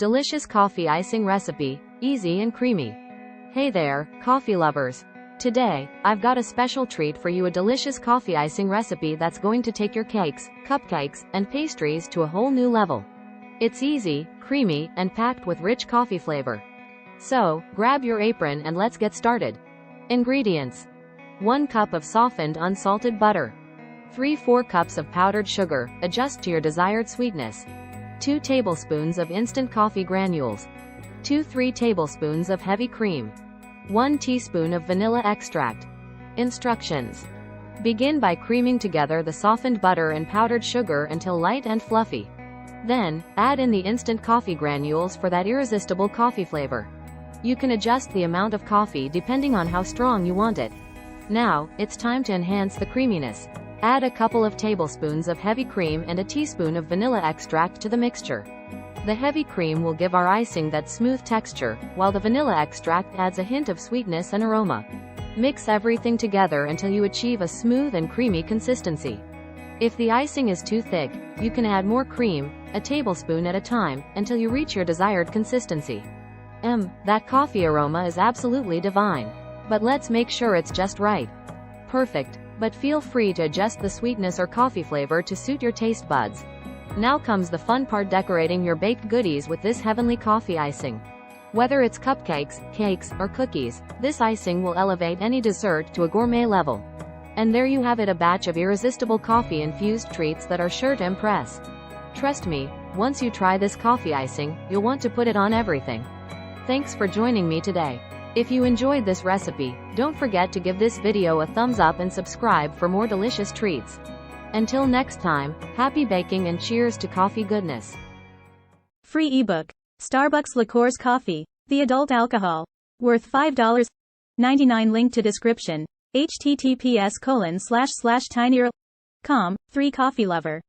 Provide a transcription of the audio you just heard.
Delicious coffee icing recipe, easy and creamy. Hey there, coffee lovers. Today, I've got a special treat for you, a delicious coffee icing recipe that's going to take your cakes, cupcakes, and pastries to a whole new level. It's easy, creamy, and packed with rich coffee flavor. So, grab your apron and let's get started. Ingredients: 1 cup of softened unsalted butter, 3-4 cups of powdered sugar, adjust to your desired sweetness, 2 tablespoons of instant coffee granules, 2-3 tablespoons of heavy cream, 1 teaspoon of vanilla extract. Instructions: begin by creaming together the softened butter and powdered sugar until light and fluffy. Then, add in the instant coffee granules for that irresistible coffee flavor. You can adjust the amount of coffee depending on how strong you want it. Now, it's time to enhance the creaminess. Add a couple of tablespoons of heavy cream and a teaspoon of vanilla extract to the mixture. The heavy cream will give our icing that smooth texture, while the vanilla extract adds a hint of sweetness and aroma. Mix everything together until you achieve a smooth and creamy consistency. If the icing is too thick, you can add more cream, a tablespoon at a time, until you reach your desired consistency. That coffee aroma is absolutely divine. But let's make sure it's just right. Perfect. But feel free to adjust the sweetness or coffee flavor to suit your taste buds. Now comes the fun part: decorating your baked goodies with this heavenly coffee icing. Whether it's cupcakes, cakes, or cookies, this icing will elevate any dessert to a gourmet level. And there you have it, a batch of irresistible coffee-infused treats that are sure to impress. Trust me, once you try this coffee icing, you'll want to put it on everything. Thanks for joining me today. If you enjoyed this recipe, don't forget to give this video a thumbs up and subscribe for more delicious treats. Until next time, happy baking and cheers to coffee goodness. Free ebook. Starbucks Liqueurs Coffee, the adult alcohol. Worth $5.99. Link to description. https://tinyurl.com. 3 Coffee Lover.